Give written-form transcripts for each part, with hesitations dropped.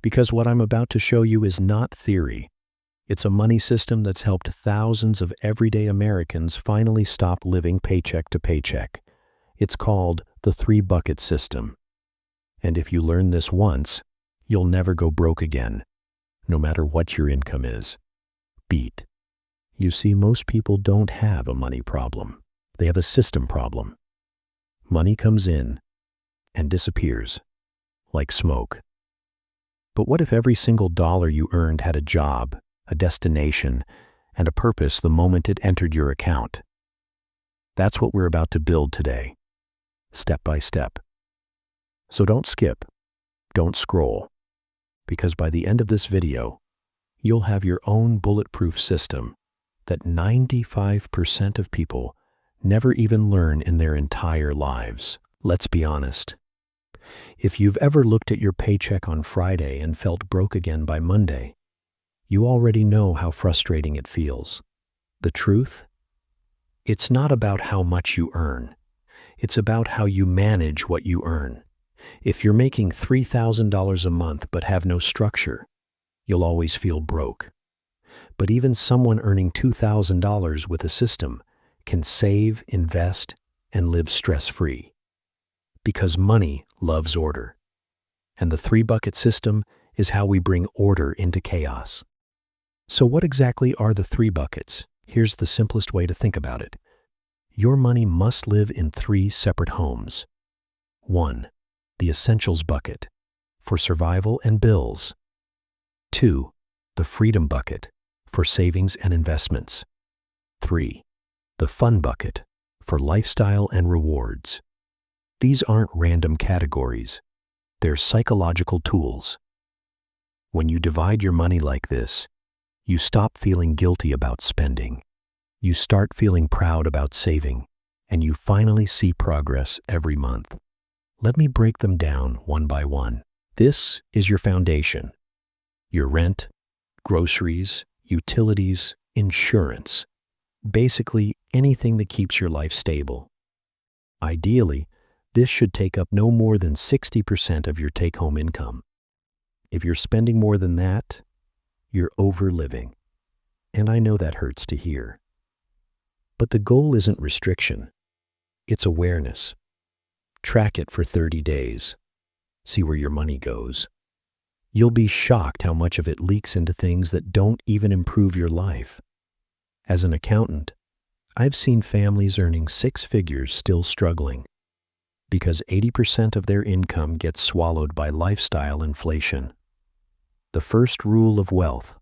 Because what I'm about to show you is not theory. It's a money system that's helped thousands of everyday Americans finally stop living paycheck to paycheck. It's called the three-bucket system. And if you learn this once, you'll never go broke again, no matter what your income is. Beat. You see, most people don't have a money problem. They have a system problem. Money comes in and disappears, like smoke. But what if every single dollar you earned had a job, a destination, and a purpose the moment it entered your account? That's what we're about to build today, step by step. So don't skip, don't scroll, because by the end of this video, you'll have your own bulletproof system that 95% of people never even learn in their entire lives. Let's be honest. If you've ever looked at your paycheck on Friday and felt broke again by Monday, you already know how frustrating it feels. The truth? It's not about how much you earn. It's about how you manage what you earn. If you're making $3,000 a month but have no structure, you'll always feel broke. But even someone earning $2,000 with a system can save, invest, and live stress-free. Because money loves order. And the three-bucket system is how we bring order into chaos. So what exactly are the three buckets? Here's the simplest way to think about it. Your money must live in three separate homes. 1. The essentials bucket, for survival and bills. 2. The freedom bucket, for savings and investments. 3. The fun bucket, for lifestyle and rewards. These aren't random categories. They're psychological tools. When you divide your money like this, you stop feeling guilty about spending. You start feeling proud about saving, and you finally see progress every month. Let me break them down one by one. This is your foundation. Your rent, groceries, utilities, insurance. Basically, anything that keeps your life stable. Ideally, this should take up no more than 60% of your take-home income. If you're spending more than that, you're overliving. And I know that hurts to hear. But the goal isn't restriction. It's awareness. Track it for 30 days. See where your money goes. You'll be shocked how much of it leaks into things that don't even improve your life. As an accountant, I've seen families earning 6 figures still struggling because 80% of their income gets swallowed by lifestyle inflation. The first rule of wealth: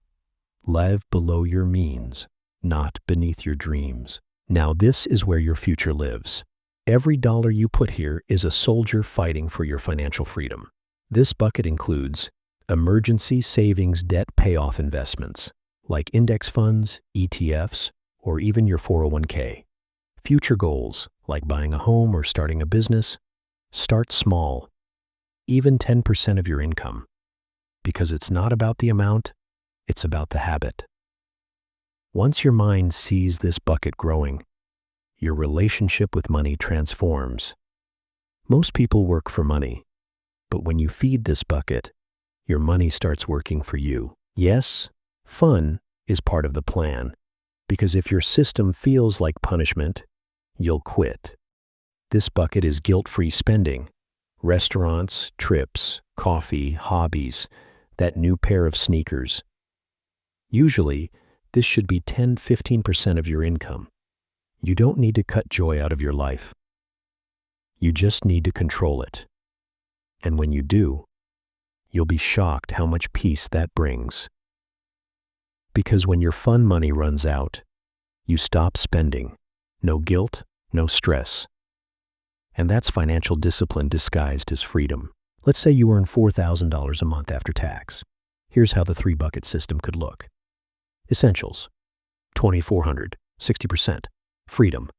live below your means, not beneath your dreams. Now this is where your future lives. Every dollar you put here is a soldier fighting for your financial freedom. This bucket includes emergency savings debt payoff investments, like index funds, ETFs, or even your 401k. Future goals, like buying a home or starting a business, start small, even 10% of your income, because it's not about the amount, it's about the habit. Once your mind sees this bucket growing, your relationship with money transforms. Most people work for money, but when you feed this bucket, your money starts working for you. Yes, fun is part of the plan, because if your system feels like punishment, you'll quit. This bucket is guilt-free spending. Restaurants, trips, coffee, hobbies, that new pair of sneakers. Usually, this should be 10–15% of your income. You don't need to cut joy out of your life. You just need to control it. And when you do, you'll be shocked how much peace that brings. Because when your fun money runs out, you stop spending. No guilt, no stress. And that's financial discipline disguised as freedom. Let's say you earn $4,000 a month after tax. Here's how the three-bucket system could look. Essentials, $2,400, 60%. Freedom,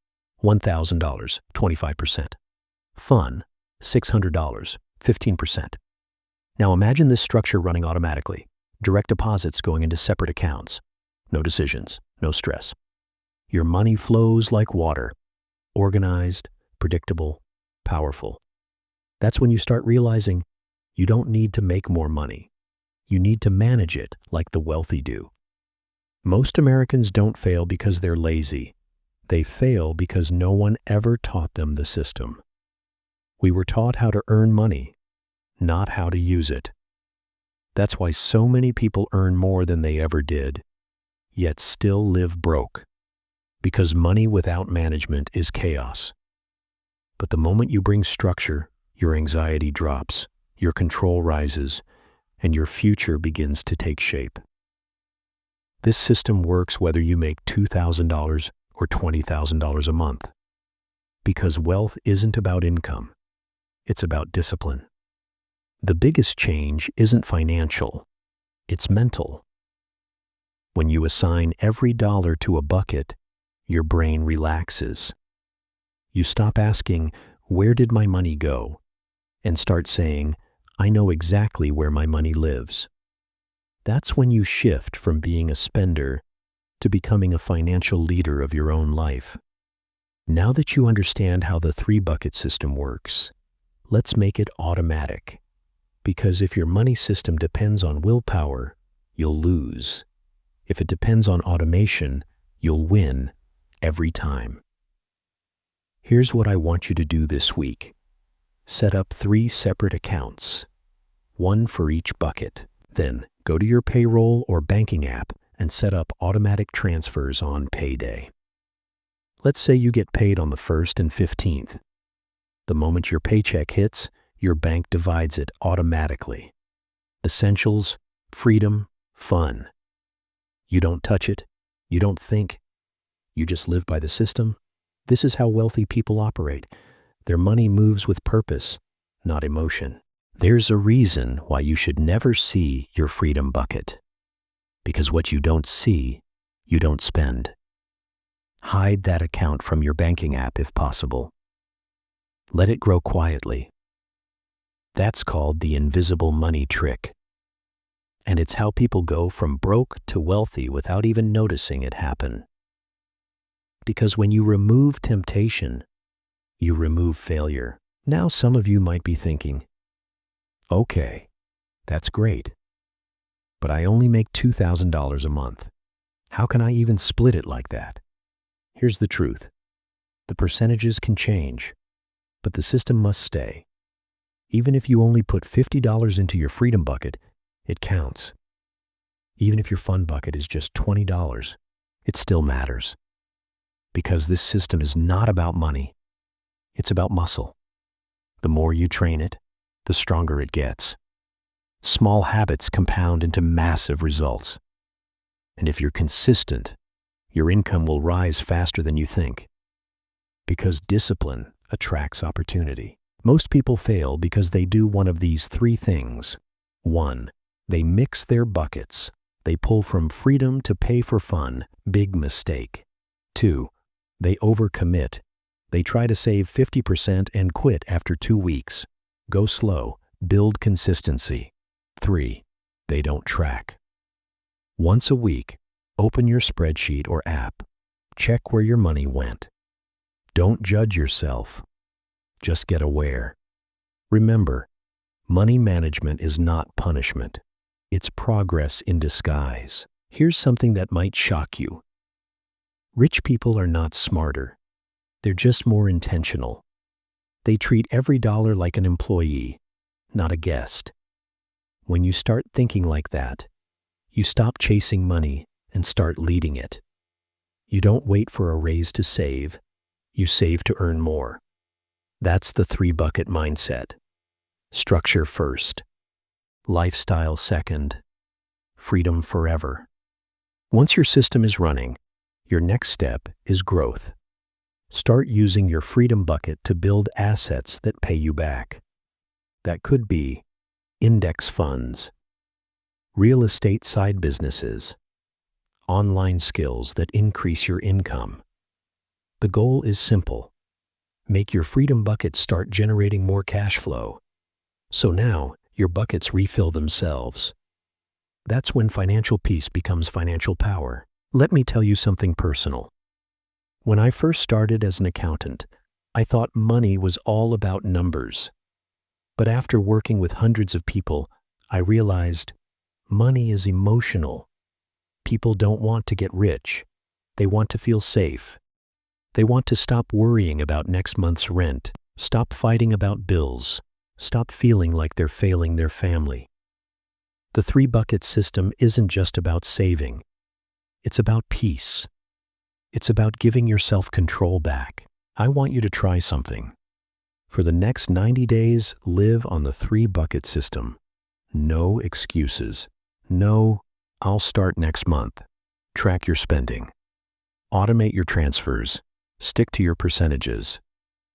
$1,000, 25%. Fun, $600, 15%. Now imagine this structure running automatically. Direct deposits going into separate accounts. No decisions, no stress. Your money flows like water. Organized, predictable, powerful. That's when you start realizing you don't need to make more money. You need to manage it like the wealthy do. Most Americans don't fail because they're lazy. They fail because no one ever taught them the system. We were taught how to earn money, not how to use it. That's why so many people earn more than they ever did, yet still live broke. Because money without management is chaos. But the moment you bring structure, your anxiety drops, your control rises, and your future begins to take shape. This system works whether you make $2,000 or $20,000 a month. Because wealth isn't about income, it's about discipline. The biggest change isn't financial, it's mental. When you assign every dollar to a bucket, your brain relaxes. You stop asking, "Where did my money go?" and start saying, "I know exactly where my money lives." That's when you shift from being a spender to becoming a financial leader of your own life. Now that you understand how the three-bucket system works, let's make it automatic. Because if your money system depends on willpower, you'll lose. If it depends on automation, you'll win every time. Here's what I want you to do this week. Set up 3 separate accounts, one for each bucket. Then go to your payroll or banking app and set up automatic transfers on payday. Let's say you get paid on the 1st and 15th. The moment your paycheck hits, your bank divides it automatically. Essentials, freedom, fun. You don't touch it, you don't think, you just live by the system. This is how wealthy people operate. Their money moves with purpose, not emotion. There's a reason why you should never see your freedom bucket. Because what you don't see, you don't spend. Hide that account from your banking app if possible. Let it grow quietly. That's called the invisible money trick. And it's how people go from broke to wealthy without even noticing it happen. Because when you remove temptation, you remove failure. Now some of you might be thinking, okay, that's great, but I only make $2,000 a month. How can I even split it like that? Here's the truth. The percentages can change, but the system must stay. Even if you only put $50 into your freedom bucket, it counts. Even if your fun bucket is just $20, it still matters. Because this system is not about money, it's about muscle. The more you train it, the stronger it gets. Small habits compound into massive results. And if you're consistent, your income will rise faster than you think. Because discipline attracts opportunity. Most people fail because they do one of these 3 things. 1. They mix their buckets. They pull from freedom to pay for fun. Big mistake. 2. They overcommit. They try to save 50% and quit after 2 weeks. Go slow. Build consistency. 3. They don't track. Once a week, open your spreadsheet or app. Check where your money went. Don't judge yourself. Just get aware. Remember, money management is not punishment. It's progress in disguise. Here's something that might shock you. Rich people are not smarter. They're just more intentional. They treat every dollar like an employee, not a guest. When you start thinking like that, you stop chasing money and start leading it. You don't wait for a raise to save. You save to earn more. That's the 3-bucket mindset. Structure first. Lifestyle second. Freedom forever. Once your system is running, your next step is growth. Start using your freedom bucket to build assets that pay you back. That could be index funds, real estate side businesses, online skills that increase your income. The goal is simple. Make your freedom bucket start generating more cash flow. So now your buckets refill themselves. That's when financial peace becomes financial power. Let me tell you something personal. When I first started as an accountant, I thought money was all about numbers. But after working with hundreds of people, I realized Money is emotional. People don't want to get rich. They want to feel safe. They want to stop worrying about next month's rent, stop fighting about bills, stop feeling like they're failing their family. The three-bucket system isn't just about saving. It's about peace. It's about giving yourself control back. I want you to try something. For the next 90 days, live on the three-bucket system. No excuses. No, I'll start next month. Track your spending. Automate your transfers. Stick to your percentages.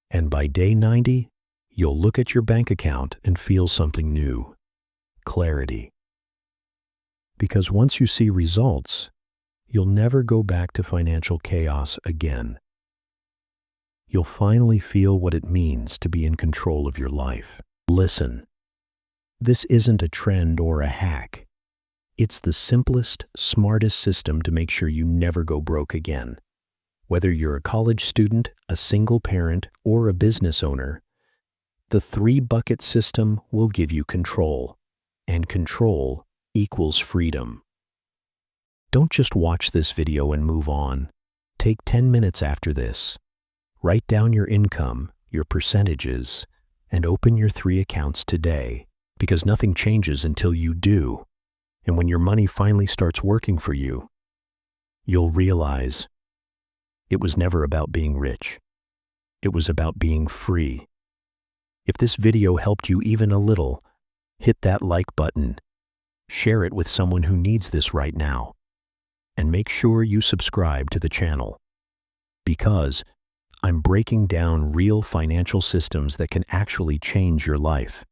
And by day 90, you'll look at your bank account and feel something new. Clarity. Because once you see results, you'll never go back to financial chaos again. You'll finally feel what it means to be in control of your life. Listen, this isn't a trend or a hack. It's the simplest, smartest system to make sure you never go broke again. Whether you're a college student, a single parent, or a business owner, the three-bucket system will give you control, and control equals freedom. Don't just watch this video and move on. Take 10 minutes after this. Write down your income, your percentages, and open your 3 accounts today, because nothing changes until you do. And when your money finally starts working for you, you'll realize it was never about being rich. It was about being free. If this video helped you even a little, hit that like button. Share it with someone who needs this right now. And make sure you subscribe to the channel. Because I'm breaking down real financial systems that can actually change your life.